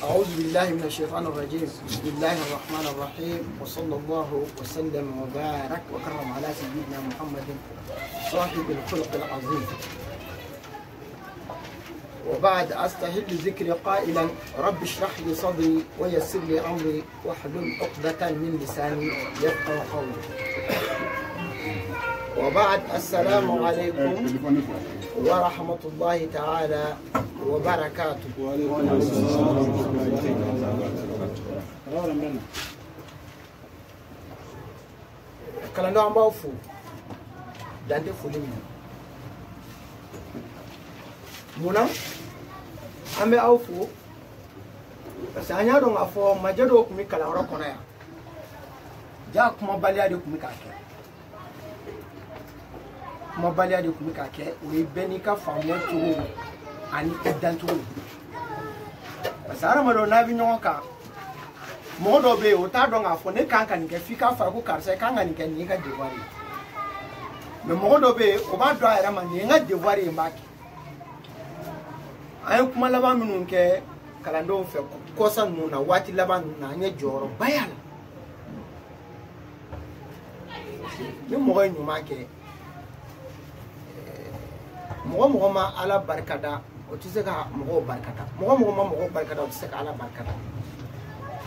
أعوذ بالله من الشيطان الرجيم. بسم الله الرحمن الرحيم، وصلى الله وسلم وبارك وكرم على سيدنا محمد صاحب الخلق العظيم. وبعد أستهل ذكري قائلا رب اشرح لي صدري ويسر لي أمري واحلل عقدة من لساني يفقهوا قولي. وبعد السلام عليكم ورحمة الله تعالى وبركاته. Kalando ambao fu dande fulimi muna ambe au fu sanya do ngafo majado kumi kala ro kona ya ja kuma balia de kumi kake kuma balia de kumi kake we benika famu tu ani edantu basara maro na bi nyonka modo be o ta do ngafo ne kanka ni ke fika fa ko karse kanga ni ke ni ka devoir me modo be o ba do ara man ni nga devoir mbaki ay kuma laba minun ke kalando fe ko san nuna wati laba na nya joro bayal ni mo ga nyuma ke mo ma ala barkada o tisaka mo barkada mo barkada o tisaka ala barkada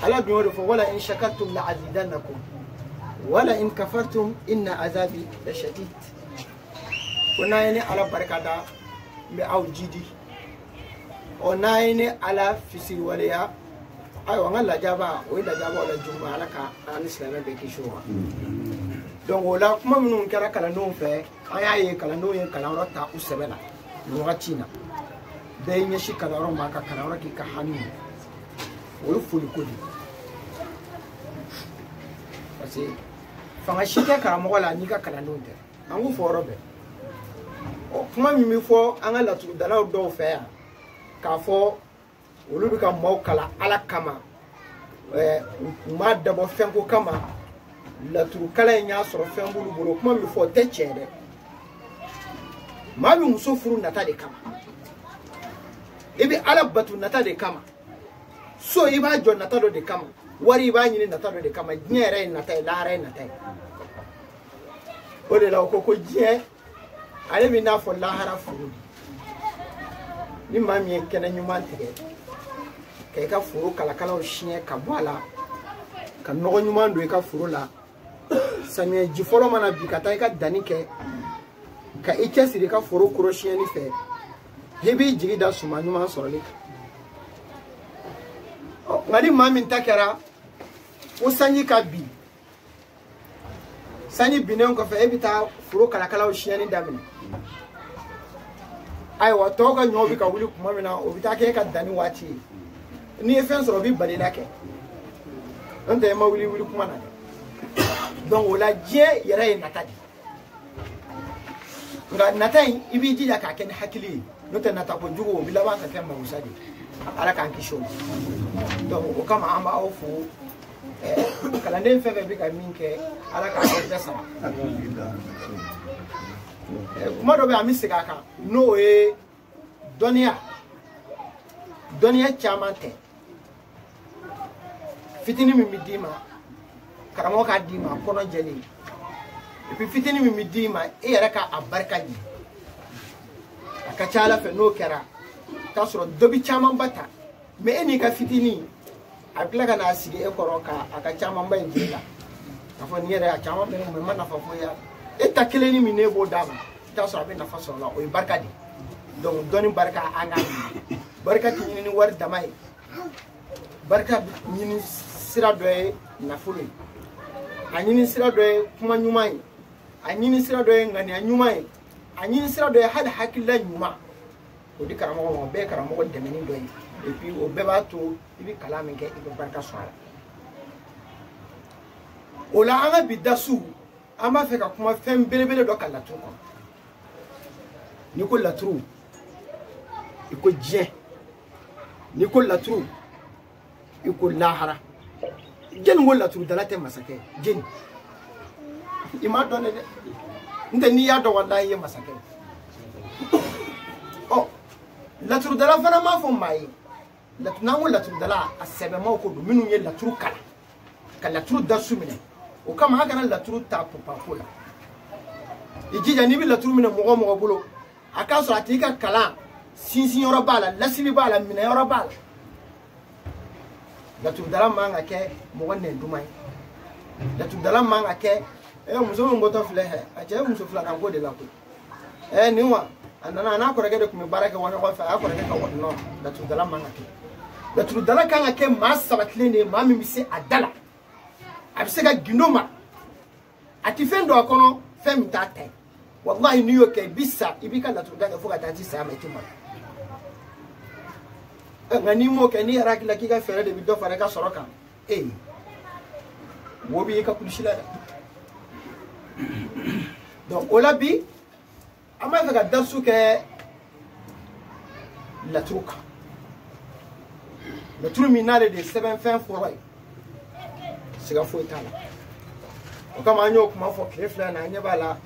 ala biyo fo wala in shakartum la azidannakum wala in kafartum inna azabi la shadid kuna yani ala barkada mi awjidi ona yani ala fisir waliya ay wa ngala jaba o ila jaba wala jumma alaka an islam be kishuwa donc wala kuma minun kera kala no fe ayaye kala no yen kala rota usebela lugatina be nyeshi kala ro maka kala ro ki ka hanni o fuli kodi parce fanga shike karamo wala ni ka kala no de angu foro be o kuma mi fo angala tu dala do fe ya ka fo olu bi ka maw kala ala kama ma dabo fenko kama la tu kala nya soro fembulu bolo kuma mi fo te chede ma bi muso furu nata de kama ibi ala batu nata de kama so iba jo nata do de kama wari iba nyini nata do de kama nyere nata la re nata o de la ko je ale bi na fo la hara furu ni mami kena nyuma tige ke ka furu kala kala o shie ka bwala ka no nyuma ndo ka furu la sanye jifolo mana bi ka ka dani ke ka ikesiri ka furu kuro shie ni fe hebi jigi da suma nyuma so le ngadi mami ntakera o sanyi ka bi sanyi binen ko fe ebita furu kala kala o shie ni damini ay wa toga nyobi ka wuli kuma mina o bitake ka dani wati ni efen so bi bali lake onte ma wuli kuma na donc wala je yere natadi nga natai ibi jija ka ken hakili note nata ko jugo bi laban ka ken ma usadi ala kan kisho donc o kama amba au fu kala nden febe bi ka minke ala ka ko desa kuma do be amisiga ka no e donia chamante fitini mi midima karamo ka dima kono jeli e puis fitini mi midima e yara ka abarkaji aka chala fe no kera kasro dobi chaman bata me eni ka fitini aklaga na asige e koroka aka chaman ba injila afo ni yara chaman be me mana fa fo ya eta keleni mi nebo dama ta so abe na fa so la o barkadi donc doni barka anga barkati ni war damay barka ni sira doy na fulu anyini sira doy kuma nyumai anyini sira doy ngani anyumai anyini sira doy hal hakilla nyuma o di karamo mo be karamo ko demeni doy et puis o be ba to ibi kalame ke ibi barka swala o la anga bidasu ama fe ka kuma fem belebele do kala to ko ni ko la tru iko je ni ko la tru iko lahara gen wala tru dalate masake gen ima donne de nde ni ya do wallahi masake oh la tru dala fana ma fo mai nango laturu dala a sɛbɛn ma ko do minnu ye laturu kala ka laturu darsu minɛ o kama a kana laturu ta popako la i jija n'i bɛ laturu minɛ mɔgɔ mɔgɔ bolo a k'a sɔrɔ a tigi ka kalan sinsin yɔrɔ b'a la lasili b'a la minɛ yɔrɔ b'a la laturu dala man ka kɛ mɔgɔ nɛn duman ye laturu dala man ka kɛ muso min bɔtɔ filɛ hɛ a cɛ ye muso filanan ko de la koyi nin wa a nana a n'a kɔrɔkɛ de tun bɛ baara kɛ ɲɔgɔn fɛ a y'a kɔrɔkɛ ka wari nɔ laturu dala man ka kɛ laturu dala kan ka kɛ maa sabatilen de ye maa min bɛ se a da la a bɛ se ka gindo ma a tɛ fɛn don a kɔnɔ fɛn min t'a ta ye wallahi n'i y'o kɛ i bɛ sa i b'i ka laturu da kɛ fo ka taa ci saya ma i tɛ mara nka n'i m'o kɛ n'i yɛrɛ hakili la k'i ka fɛɛrɛ de bɛ dɔ fara i ka sɔrɔ kan wo b'i ka kulusi la dɛ donc o la bi an b'a fɛ ka darisu kɛ laturu kan laturu min n'ale de ye sɛbɛnfɛn fɔlɔ ye siga foyi t'a la o kama an y'o kuma fɔ tile fila in na an ɲɛ b'a la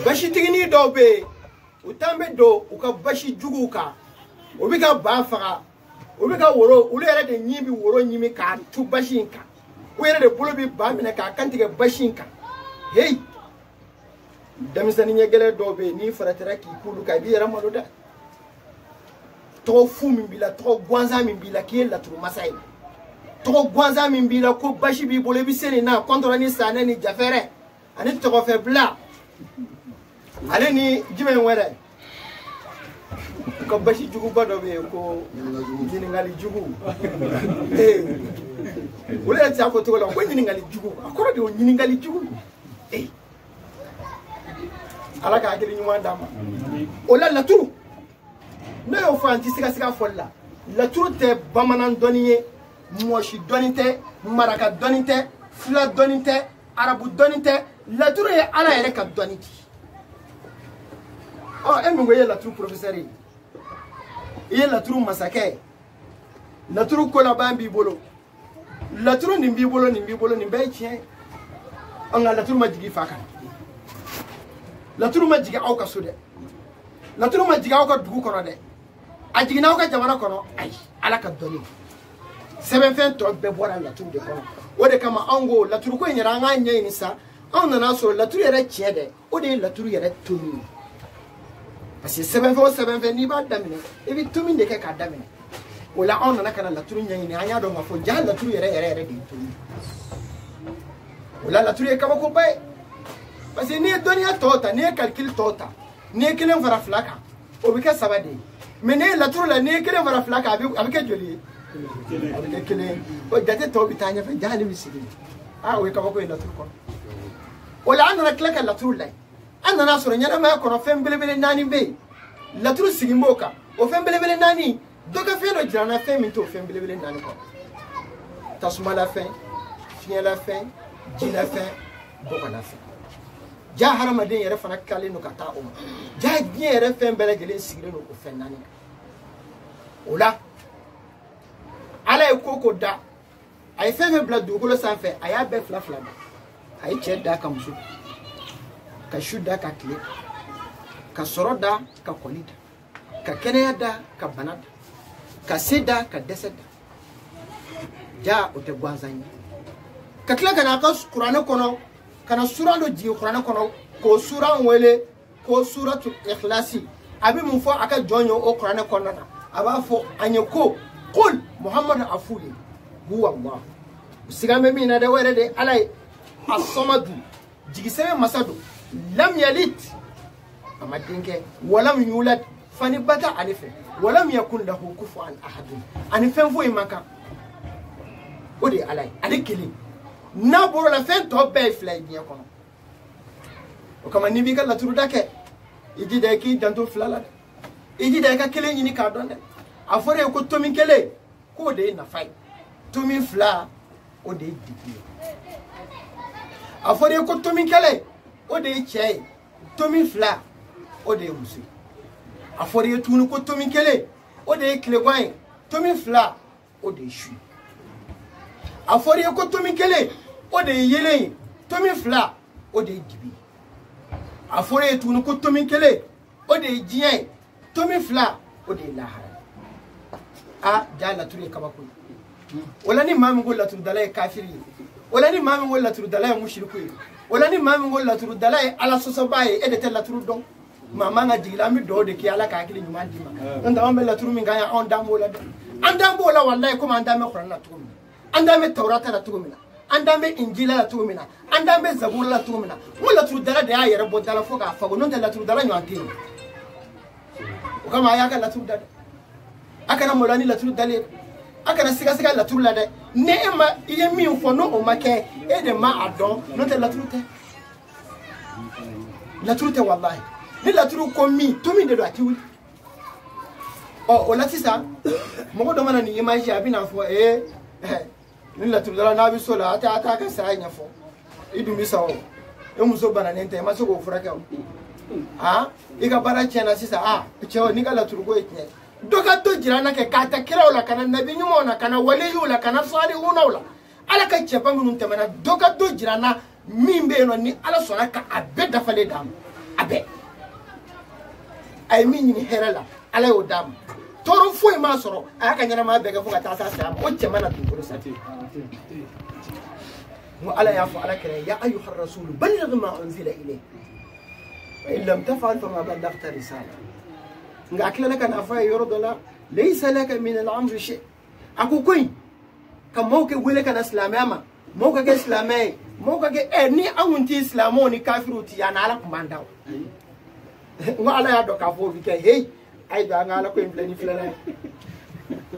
basitiginin dɔw bɛ yen u tan bɛ don u ka basi juguw kan o bɛ ka ba faga o bɛ ka woro olu yɛrɛ de ɲi bɛ woro ɲimi k'a tu basi in kan u yɛrɛ de bolo bɛ ba minɛ k'a kantigɛ basi in kan heyi denmisɛnnin ɲɛ gɛlɛn dɔw bɛ yen n'i faratira k'i k'olu kan i b'i yɛrɛ malo dɛ tɔgɔ fu min b'i la tɔgɔ gansan min b'i la k'i ye laturu masa ye tɔgɔ gansan min b'i la ko basi b'i bolo i bɛ se nin na kɔntɔrɔ ni sanɛ ni jafɛrɛ ani tɔgɔfɛ bila ale ni jumɛn wɛrɛ ka basi juguba dɔ bɛ yen ko ɲininkali jugu olu yɛrɛ tɛ se a fɔ cogo la ko ɲininkali jugu a kɔrɔ de ye ɲininkali jugu ala ka hakili ɲuman d'a ma o la laturu ne y'o fɔ an tɛ siga fɔli la laturu tɛ bamanan dɔnni ye mɔsi dɔnni tɛ maraka dɔnni tɛ fila dɔnni tɛ arabu dɔnni tɛ laturu ye ala yɛrɛ ka dɔnni di e min ko i ye laturu professeur ye i ye laturu masakɛ ye laturu ko laban b'i bolo laturu nin b'i bolo nin b'i bolo nin bɛɛ ye tiɲɛ ye nka laturu ma jigin i fa kan laturu ma jigin aw ka so dɛ laturu ma jigin aw ka dugu kɔnɔ dɛ a jiginna aw ka jamana kɔnɔ ayi ala ka dɔnni sɛbɛnfɛn tɔ bɛɛ bɔra laturu de kɔnɔ o de kama anw ko laturu ko in yɛrɛ an k'a ɲɛɲini sa anw nana sɔrɔ laturu yɛrɛ tiɲɛ dɛ o de ye laturu yɛrɛ tomi ye parce que sɛbɛnfɛn o sɛbɛnfɛn n'i b'a daminɛ i bɛ tomi de kɛ k'a daminɛ o la anw nana ka na laturu ɲɛɲini an y'a dɔn k'a fɔ jaa laturu yɛrɛ yɛrɛ de ye tomi o la laturu ye kabakoba ye parce que n'i ye dɔnniya tɔw ta n'i ye calcul tɔw ta n'i ye kelen fara fila kan o bɛ kɛ saba de ye mais n'i ye laturu la n'i ye kelen fara fila kan a bɛ kɛ joli ye a bɛ kɛ kelen ye o jate tɔw bɛ taa ɲɛfɛ jaa ale bɛ sigi o ye kabako ye laturu kɔnɔ o la an nana tila ka laturu lajɛ an nana sɔrɔ ɲɛnamaya kɔnɔ fɛn belebele naani bɛ yen laturu sigi b'o kan o fɛn belebele naani dɔ ka fɛn dɔ jira n na fɛn min t'o fɛn belebele naani kɔnɔ tasumalafɛn fiɲɛlafɛn jilafɛn bɔgɔlafɛn jaa hadamaden yɛrɛ fana kilalen don ka taa o ma jaa diɲɛ yɛrɛ fɛn bɛɛ lajɛlen sigilen don o fɛn naani kan o la ala ye ko ko da a ye fɛn fɛn bila dugukolo sanfɛ a y'a bɛɛ fila fila da a ye cɛ da ka muso ka su da ka tile ka sɔrɔ da ka kɔli da ka kɛnɛya da ka bana da ka se da ka dɛsɛ da jaa o tɛ gansan ye ka tila ka na a ka kuranɛ kɔnɔ ka na sura dɔ jigin kuranɛ kɔnɔ k'o sura wele ko suratul ikhlasi a bɛ mun fɔ a ka jɔn ye o kuranɛ kɔnɔna na a b'a fɔ an ye ko qul muhamadu a f'u ye huwa allah sigan bɛ min na dɛ o yɛrɛ de ye ala ye a sɔmadu jigisɛbɛ masa don lam yalid a ma den kɛ walam yulad fani ba tɛ ale fɛ walam yakun lahu kufuwan ahadun ani fɛn foyi man kan o de ye ala ye ale kelen n'a bɔra la fɛn tɔ bɛɛ ye fila ye diɲɛ kɔnɔ o kama n'i b'i ka laturu da kɛ i jija i k'i janto fila la dɛ i jija i ka kelen ɲini k'a dɔn dɛ a fɔra ye ko tomi kelen k'o de ye nafa ye tomi fila o de ye degun ye a fɔra ye ko tomi kelen o de ye cɛ ye tomi fila o de ye muso ye a fɔra ye tuguni ko tomi kelen o de ye tilegan ye tomi fila o de ye su ye a fɔra ye ko tomi kelen o de ye yelen ye tomi fila o de ye dibi ye a fɔra ye tuguni ko tomi kelen o de ye diɲɛ ye tomi fila o de ye lahara a ja laturu kabako wala ni mamin go laturu dalay kafiri wala ni mamin go laturu dalay mushriku wala ni mamin go laturu dalay ala soso baye e de tel laturu don mama nga jigila mi do de ki ala ka akili nyuma dima nda on be laturu min ga ya on dambo la andambo la wallahi kuma andame qur'an la tuumi andame tawrata la tuumi andame injila la tuumi andame zabur la tuumi wala laturu dala de ya yere bo dala fo ka fago non de laturu dala nyanti kama ya ka laturu dala akana molani laturu dale akana siga siga laturu la de neema iye mi fo no o make e de ma adon non de laturu te wallahi ni laturu ko mi to mi de do ati wi o lati sa mo do mana ni image abi na fo ni laturu dala na bi so la ata ka sa nya fo idu mi sa o e muso bana nente ma so go furaka ha iga bara chena sisa cheo ni ga laturu go itne doka to jirana ke kata kira wala kana nabi nyumo na kana wali wala kana salihuna wala ala ka chepa ngun temana doka to jirana mimbe no ni ala sona ka abe da fale dam abe ay min ni herala ala yo dam toro foi ma soro aka nyana ma bega fuka ta sa sa o chema na tukuru sati mo ala ya fa ala kira ya ayyuhar rasul balligh ma unzila ilayk wa in lam taf'al fama ballaghta risala nga akila laka na fa yoro dola laysa laka min al-amri shay ako koy kam mawke wele kana islamama mawka ke islamay mawka ke ni awunti islamo ni kafiru ti yana ala kumandaw wa ala ya do ka fo bi ke hey ay da ngala ko implani filana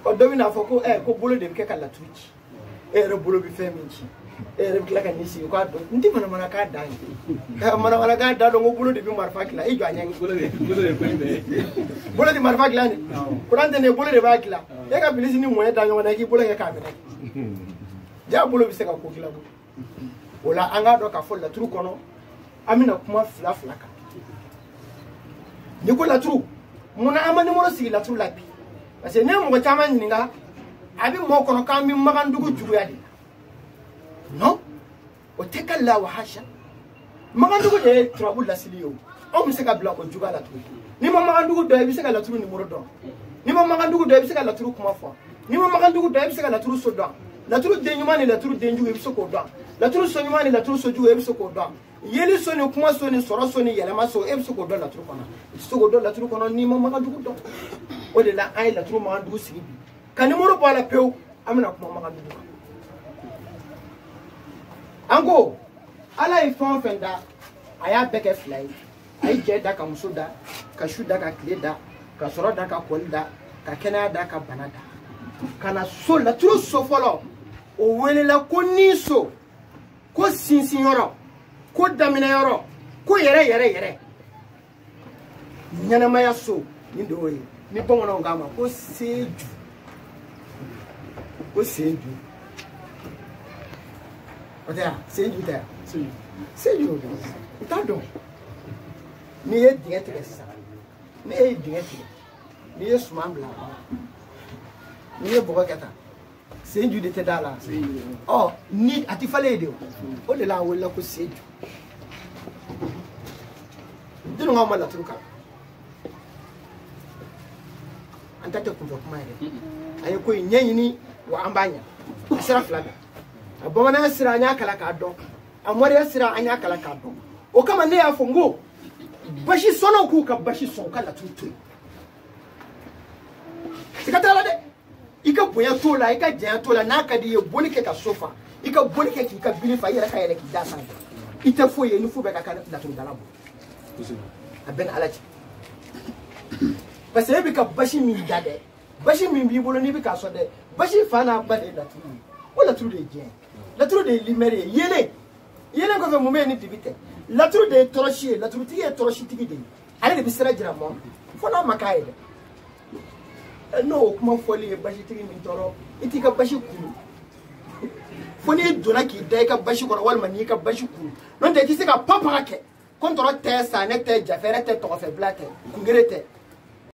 o domina fo ko ko bolo de ke kala tuci re bolo bi feminci re klaka ni si ko do ndi mana ka da mana ka da do bolo de bi marfa kila e jo anyang bolo de ko imbe bolo de marfa kila ni kurante ne bolo de ba kila e ka bilisi ni moye da ngona ki bolo ke ka mena ja bolo bi se ka ko kila bo wala anga do ka fo la tru kono amina kuma fla ka ni ko la tru muna amani moro si la tru la bi parce que ne mo chama ninga abi mo kono kam mi magandugo jugu yadi non o tekalla wa hasha magandugo de trouble la silio o mi se ka bla ko juga la tru ni mo magandugo do bi se ka la tru ni moro do ni mo magandugo do bi se ka la tru kuma fo ni mo magandugo do bi se ka la tru so do la tru de nyumani la tru de njugo bi se ko do la tru so nyumani la tru so jugo bi se ko do yeli so ni kuma so ni soro so ni yelema so e bi se ko do la tru kono so ko do la tru kono ni mo magandugo do o de la ay la tru magandugo sigi kan numéro pour la peu amina kuma magandugo ango ala ifon fenda aya beke fly ay je da ka musoda ka shuda ka kleda ka soro da ka kolda ka kena da ka banada kana so la tru so folo o wele la ko niso ko sinsin yoro ko damina yoro ko yere nyana maya so ni do yi ni bongo ngama ko seju o seju oda seju ta seju ta do ni e diete sa ni e diete ni e sumambla ni e bogakata seju de te dala oh ni atifale de o de la wala ko seju dinu ngama la truka anta te kumva kuma ide ay ko nyanyini wa ambanya asira flaga abona asira anya kala ka do amore asira anya kala ka do o kama ne afongo bashi sono ku ka bashi son kala tutu sikatala de ika boya tola ika jaya tola naka di boni ke ka sofa ika boni ke ki ka bini fa yera ka yera ki dasa ita fo ye ni fu be ka kana da tun dalabo aben alaji parce que bi ka bashi mi dade bashi mi bi bolo ni bi ka so de bashi fana ba de la turu wala turu de je la turu de limere yele ko fe mo me ni dibite la turu de toroshi la turu ti e toroshi tigi de ale de bi sera jira mo fona makaye de no kuma foli e bashi tigi min toro iti ka bashi kulu foni dona ki dai ka bashi ko wal mani ka bashi kulu non de ki se ka papa ke kontro te sa ne te jafere te to fe blate kungere te